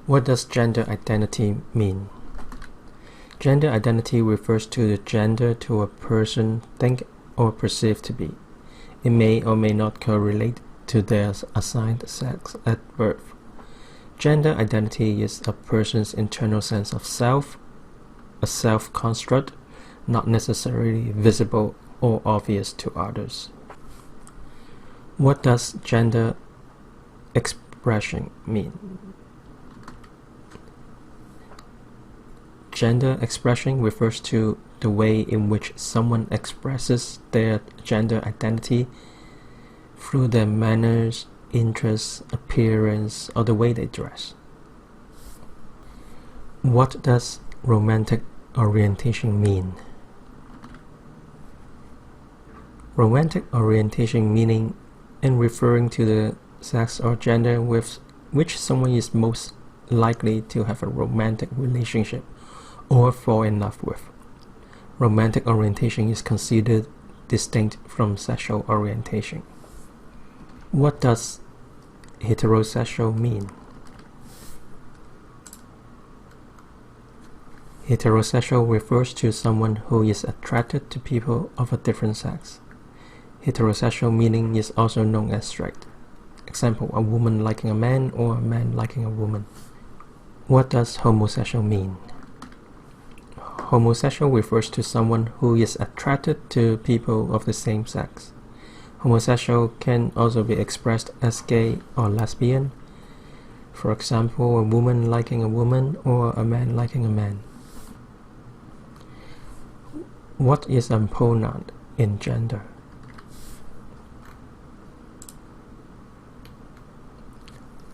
What does gender identity mean? Gender identity refers to the gender to a person think or perceive to be. It may or may not correlate to their assigned sex at birth. Gender identity is a person's internal sense of self, a self-construct, not necessarily visible or obvious to others. What does gender expression mean? Gender expression refers to the way in which someone expresses their gender identity through their manners, interests, appearance, or the way they dress. What does romantic orientation mean? Romantic orientation meaning in referring to the sex or gender with which someone is most likely to have a romantic relationship or fall in love with. Romantic orientation is considered distinct from sexual orientation. What does heterosexual mean? Heterosexual refers to someone who is attracted to people of a different sex. Heterosexual meaning is also known as straight. Example, a woman liking a man or a man liking a woman. What does homosexual mean? Homosexual refers to someone who is attracted to people of the same sex. Homosexual can also be expressed as gay or lesbian. For example, a woman liking a woman or a man liking a man. What is a pronoun in gender?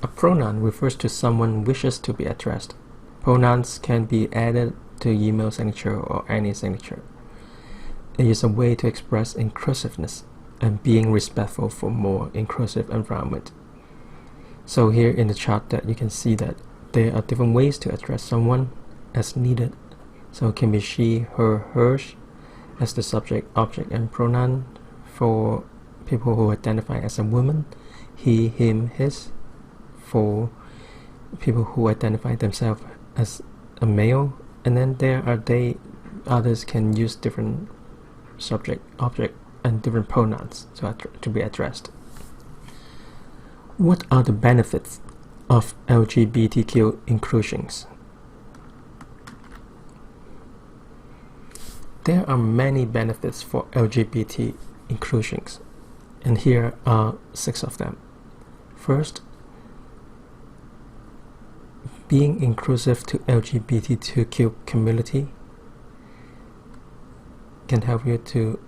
A pronoun refers to someone wishes to be addressed. Pronouns can be added to email signature or any signature. It is a way to express inclusiveness and being respectful for more inclusive environment. So here in the chart that you can see that there are different ways to address someone as needed. So it can be she, her, hers as the subject, object, and pronoun for people who identify as a woman, he, him, his for people who identify themselves as a male, and then there are others can use different subject, object, and different pronouns to be addressed. What are the benefits of LGBTQ inclusions? There are many benefits for LGBT inclusions, and here are 6 of them. First, being inclusive to LGBTQ community can help you to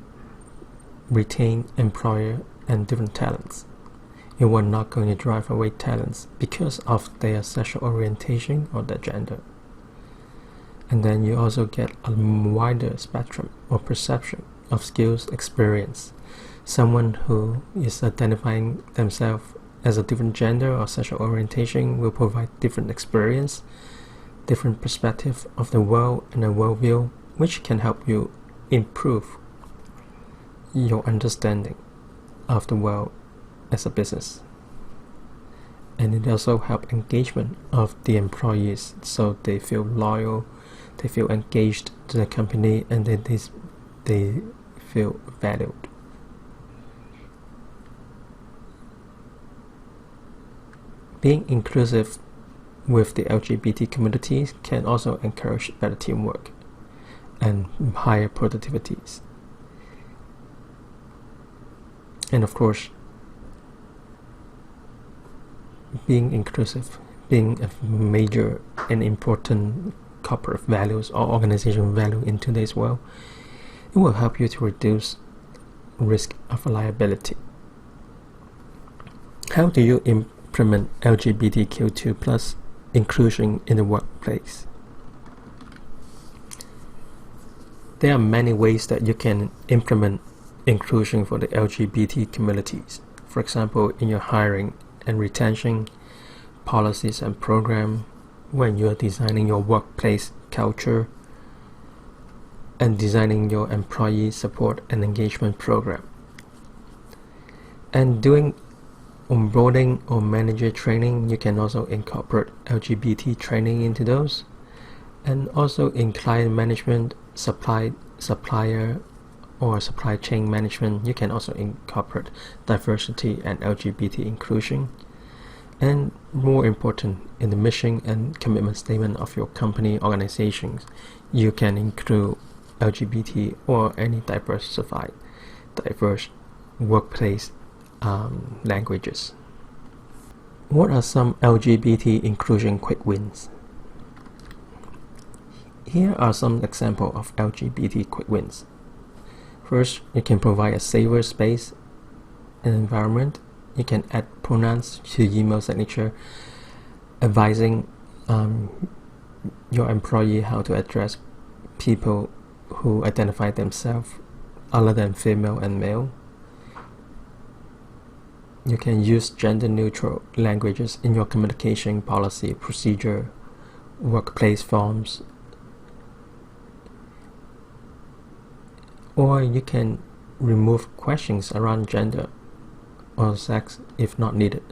retain employer and different talents. You are not going to drive away talents because of their sexual orientation or their gender. And then you also get a wider spectrum or perception of skills experience. Someone who is identifying themselves as a different gender or sexual orientation will provide different experience, different perspective of the world and a worldview, which can help you improve your understanding of the world as a business. And it also helps engagement of the employees, so they feel loyal, they feel engaged to the company, and then they feel valued. Being inclusive with the LGBT communities can also encourage better teamwork and higher productivities. And of course, being inclusive, being a major and important corporate values or organization value in today's world, it will help you to reduce risk of liability. How do you implement LGBTQ2+ inclusion in the workplace? There are many ways that you can implement inclusion for the LGBT communities. For example, in your hiring and retention policies and program, when you are designing your workplace culture and designing your employee support and engagement program, and doing onboarding or manager training, you can also incorporate LGBT training into those. And also in client management, supplier or supply chain management, you can also incorporate diversity and LGBT inclusion. And more important, in the mission and commitment statement of your company organizations, you can include LGBT or any diverse workplace languages. What are some LGBT inclusion quick wins? Here are some examples of LGBT quick wins. First, you can provide a safer space and environment. You can add pronouns to email signature, advising your employee how to address people who identify themselves other than female and male. You can use gender-neutral languages in your communication policy, procedure, workplace forms, or you can remove questions around gender or sex if not needed.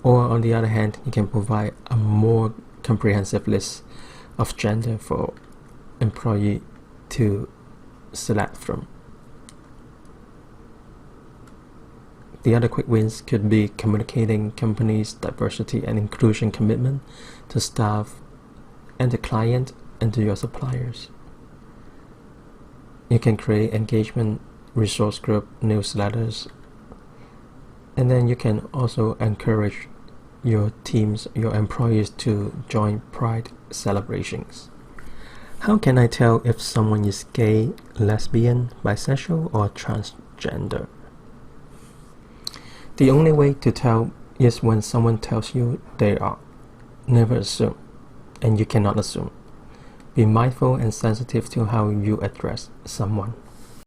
Or on the other hand, you can provide a more comprehensive list of gender for employee to select from. The other quick wins could be communicating company's diversity and inclusion commitment to staff and the client and to your suppliers. You can create engagement resource group newsletters, and then you can also encourage your teams, your employees to join Pride celebrations. How can I tell if someone is gay, lesbian, bisexual, or transgender? The only way to tell is when someone tells you they are. Never assume, and you cannot assume. Be mindful and sensitive to how you address someone.